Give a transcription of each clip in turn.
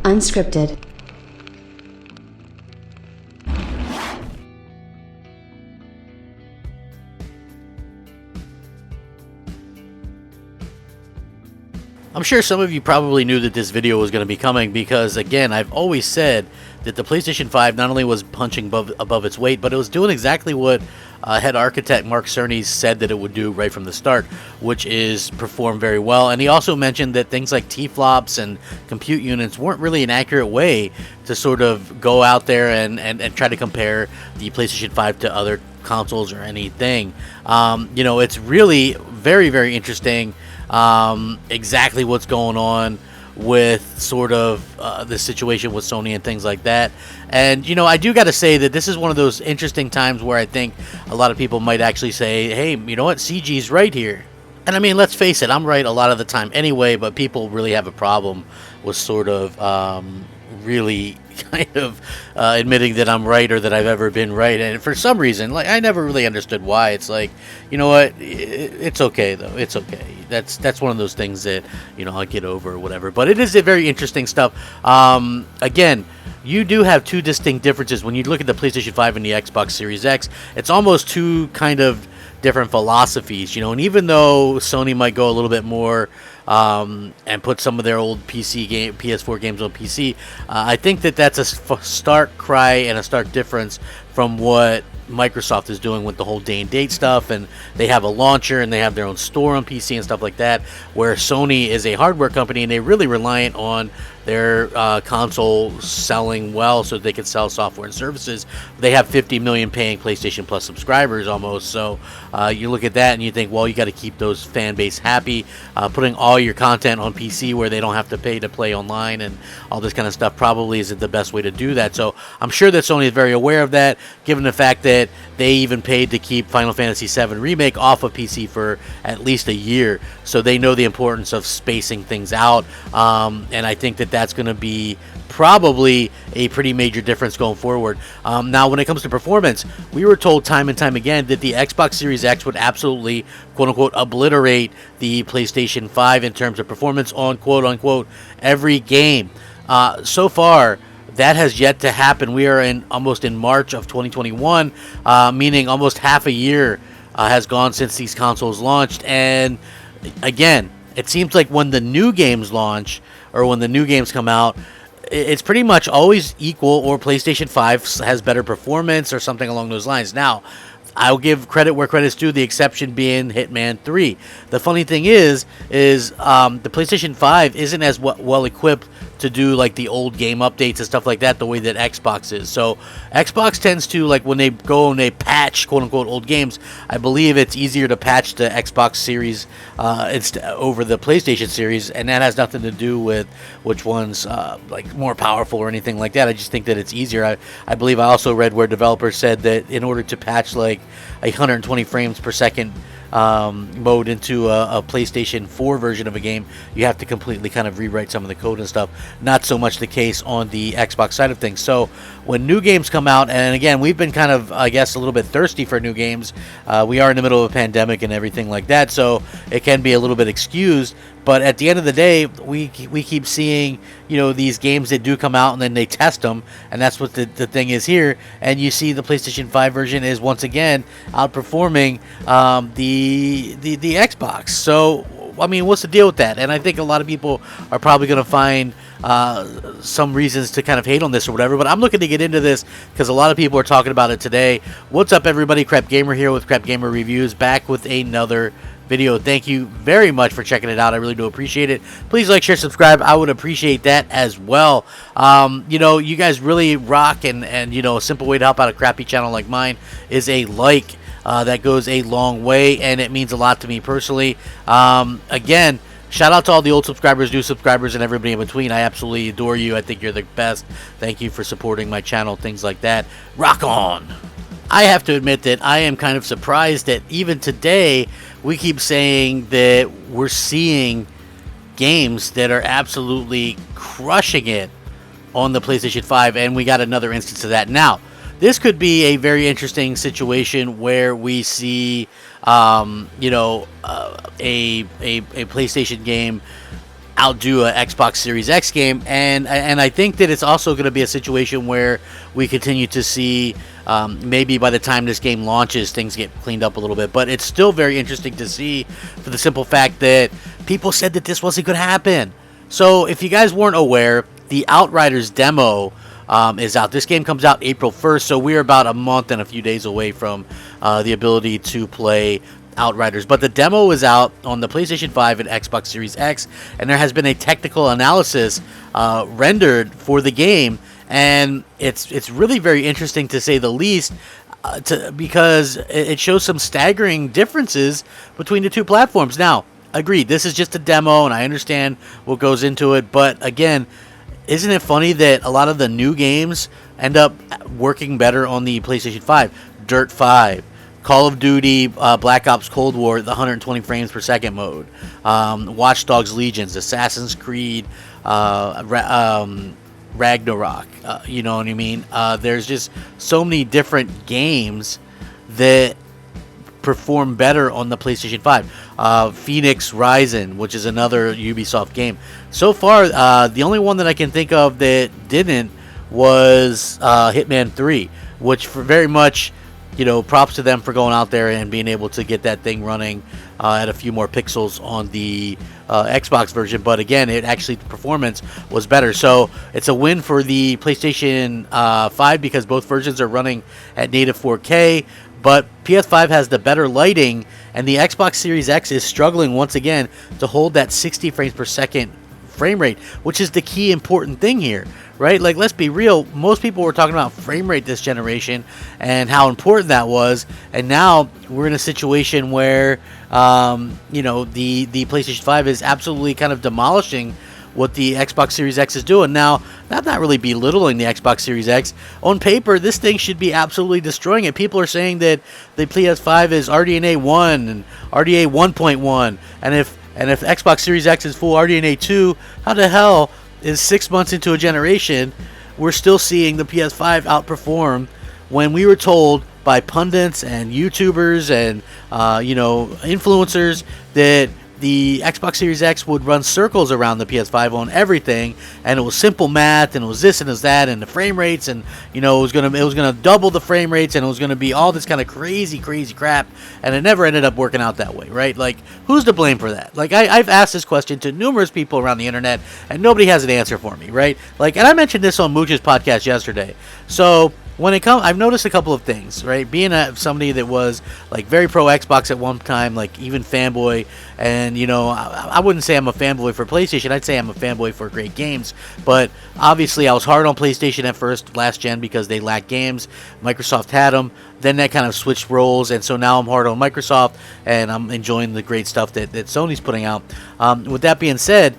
Unscripted. I'm sure some of you probably knew that this video was going to be coming because, again, I've always said that the PlayStation 5 not only was punching above its weight, but it was doing exactly what head architect Mark Cerny said that it would do right from the start, which is perform very well. And he also mentioned that things like T-flops and compute units weren't really an accurate way to sort of go out there and try to compare the PlayStation 5 to other consoles or anything. It's really very, very interesting exactly what's going on with sort of the situation with Sony and things like that. And, I do got to say that this is one of those interesting times where I think a lot of people might actually say, hey, you know what, CG's right here. And I mean, let's face it, I'm right a lot of the time anyway, but people really have a problem with sort of really kind of admitting that I'm right or that I've ever been right. And for some reason, like, I never really understood why. It's like, you know what, it's okay though. It's okay. That's one of those things that, I'll get over or whatever. But it is a very interesting stuff. Again, you do have two distinct differences. When you look at the PlayStation 5 and the Xbox Series X, it's almost two kind of different philosophies, and even though Sony might go a little bit more and put some of their old PS4 games on PC, I think that's a stark cry and a stark difference from what Microsoft is doing with the whole day and date stuff, and they have a launcher and they have their own store on PC and stuff like that, where Sony is a hardware company and they're really reliant on their console selling well so they can sell software and services. They have 50 million paying PlayStation Plus subscribers almost, so you look at that and you think, well, you got to keep those fan base happy. Putting all your content on PC where they don't have to pay to play online and all this kind of stuff probably isn't the best way to do that. So I'm sure that Sony is very aware of that, given the fact that they even paid to keep Final Fantasy VII Remake off of PC for at least a year. So they know the importance of spacing things out, and I think that that's going to be probably a pretty major difference going forward. Now, when it comes to performance, we were told time and time again that the Xbox Series X would absolutely, quote-unquote, obliterate the PlayStation 5 in terms of performance on, quote-unquote, every game. So far, that has yet to happen. We are almost in March of 2021, meaning almost half a year has gone since these consoles launched. And again, it seems like when the new games launch or when the new games come out, it's pretty much always equal, or PlayStation 5 has better performance or something along those lines. Now, I'll give credit where credit's due, the exception being Hitman 3. The funny thing is the PlayStation 5 isn't as well equipped to do like the old game updates and stuff like that the way that Xbox is. So Xbox tends to, like, when they go and they patch quote-unquote old games, I believe it's easier to patch the Xbox Series over the PlayStation Series, and that has nothing to do with which one's like more powerful or anything like that. I just think that it's easier. I believe I also read where developers said that in order to patch like 120 frames per second mode into a PlayStation 4 version of a game, you have to completely kind of rewrite some of the code and stuff. Not so much the case on the Xbox side of things. So when new games come out, and again, we've been kind of, I guess, a little bit thirsty for new games. We are in the middle of a pandemic and everything like that, so it can be a little bit excused. But at the end of the day, we keep seeing, these games that do come out and then they test them, and that's what the thing is here. And you see the PlayStation 5 version is once again outperforming the Xbox. So, I mean, what's the deal with that? And I think a lot of people are probably going to find some reasons to kind of hate on this or whatever, but I'm looking to get into this because a lot of people are talking about it today. What's up, everybody? Crapgamer here with Crapgamer Reviews, back with another video. Thank you very much for checking it out. I really do appreciate it. Please like, share, subscribe. I would appreciate that as well. You guys really rock, and a simple way to help out a crappy channel like mine is a like. That goes a long way, and it means a lot to me personally. Again, shout out to all the old subscribers, new subscribers, and everybody in between. I absolutely adore you. I think you're the best. Thank you for supporting my channel, things like that. Rock on! I have to admit that I am kind of surprised that even today we keep saying that we're seeing games that are absolutely crushing it on the PlayStation 5, and we got another instance of that. Now, this could be a very interesting situation where we see, a PlayStation game outdo an Xbox Series X game, and I think that it's also going to be a situation where we continue to see maybe by the time this game launches, things get cleaned up a little bit. But it's still very interesting to see for the simple fact that people said that this wasn't going to happen. So if you guys weren't aware, the Outriders demo is out. This game comes out April 1st, so we're about a month and a few days away from the ability to play Outriders. But the demo is out on the PlayStation 5 and Xbox Series X, and there has been a technical analysis rendered for the game, and it's really very interesting to say the least, because it shows some staggering differences between the two platforms. Now, agreed, this is just a demo, and I understand what goes into it, but again, isn't it funny that a lot of the new games end up working better on the PlayStation 5? Dirt 5, Call of Duty, Black Ops Cold War, the 120 frames per second mode, Watch Dogs Legions, Assassin's Creed, Ragnarok, you know what I mean? There's just so many different games that perform better on the PlayStation 5. Phoenix Rising, which is another Ubisoft game. So far, the only one that I can think of that didn't was Hitman 3, which very much, you know, props to them for going out there and being able to get that thing running at a few more pixels on the Xbox version. But again, the performance was better. So it's a win for the PlayStation 5 because both versions are running at native 4K. But PS5 has the better lighting, and the Xbox Series X is struggling once again to hold that 60 frames per second frame rate, which is the key important thing here, right? Like, let's be real, most people were talking about frame rate this generation and how important that was, and now we're in a situation where, you know, the PlayStation 5 is absolutely kind of demolishing what the Xbox Series X is doing. Now, I'm not really belittling the Xbox Series X. On paper, this thing should be absolutely destroying it. People are saying that the PS5 is RDNA 1 and RDNA 1.1, and if Xbox Series X is full RDNA 2, how the hell is 6 months into a generation we're still seeing the PS5 outperform when we were told by pundits and YouTubers and you know, influencers that the Xbox Series X would run circles around the PS5 on everything, and it was simple math, and it was this and it was that, and the frame rates, and you know, it was gonna double the frame rates, and it was gonna be all this kind of crazy crap, and it never ended up working out that way, right? Like, who's to blame for that? Like, I've asked this question to numerous people around the internet, and nobody has an answer for me, right? Like, and I mentioned this on Mooch's podcast yesterday. So when it comes, I've noticed a couple of things, right? Being somebody that was like very pro Xbox at one time, like even fanboy, and you know, I wouldn't say I'm a fanboy for PlayStation. I'd say I'm a fanboy for great games. But obviously, I was hard on PlayStation at first, last gen, because they lacked games. Microsoft had them. Then that kind of switched roles, and so now I'm hard on Microsoft, and I'm enjoying the great stuff that Sony's putting out. With that being said,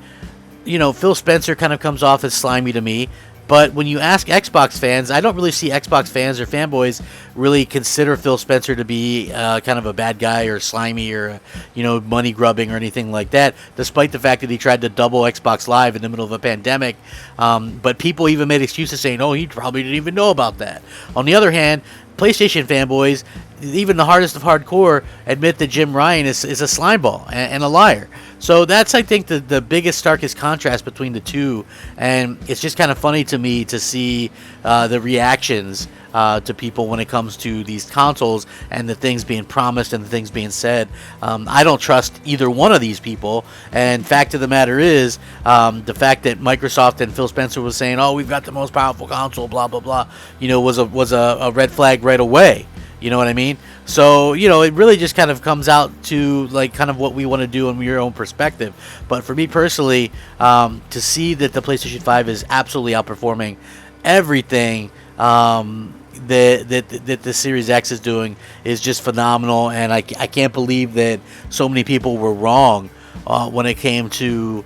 you know, Phil Spencer kind of comes off as slimy to me. But when you ask Xbox fans, I don't really see Xbox fans or fanboys really consider Phil Spencer to be kind of a bad guy or slimy or, you know, money grubbing or anything like that, despite the fact that he tried to double Xbox Live in the middle of a pandemic. But people even made excuses saying, oh, he probably didn't even know about that. On the other hand, PlayStation fanboys, even the hardest of hardcore, admit that Jim Ryan is a slimeball and a liar. So that's, I think, the biggest, starkest contrast between the two, and it's just kind of funny to me to see the reactions to people when it comes to these consoles and the things being promised and the things being said. I don't trust either one of these people, and fact of the matter is, the fact that Microsoft and Phil Spencer was saying, oh, we've got the most powerful console, blah, blah, blah, you know, was a red flag right away. You know what I mean? So, you know, it really just kind of comes out to, like, kind of what we want to do in your own perspective. But for me personally, to see that the PlayStation 5 is absolutely outperforming everything that the Series X is doing is just phenomenal. And I can't believe that so many people were wrong when it came to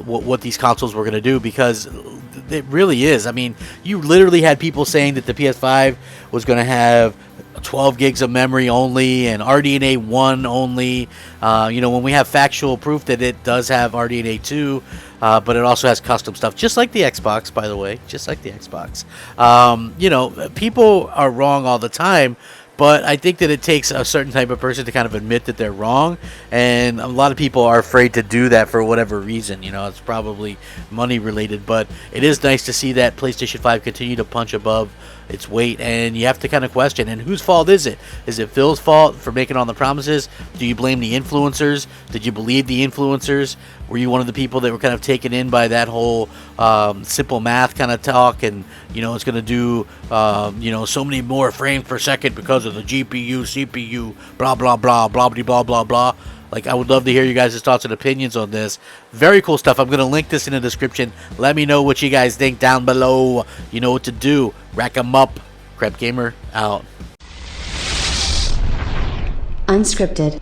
what these consoles were going to do, because it really is. I mean, you literally had people saying that the PS5 was going to have 12 gigs of memory only and RDNA 1 only. You know, when we have factual proof that it does have RDNA 2, but it also has custom stuff, just like the Xbox, by the way, just like the Xbox. You know, people are wrong all the time, But I think that it takes a certain type of person to kind of admit that they're wrong, and a lot of people are afraid to do that for whatever reason. You know, it's probably money related, but it is nice to see that PlayStation 5 continue to punch above its weight, and you have to kind of question, and whose fault is it? Is it Phil's fault for making all the promises? Do you blame the influencers? Did you believe the influencers? Were you one of the people that were kind of taken in by that whole simple math kind of talk, and you know, it's going to do you know, so many more frames per second because of the GPU, CPU, blah blah blah blah blah blah blah blah. Like, I would love to hear you guys' thoughts and opinions on this. Very cool stuff. I'm going to link this in the description. Let me know what you guys think down below. You know what to do. Rack 'em up. Crapgamer out. Unscripted.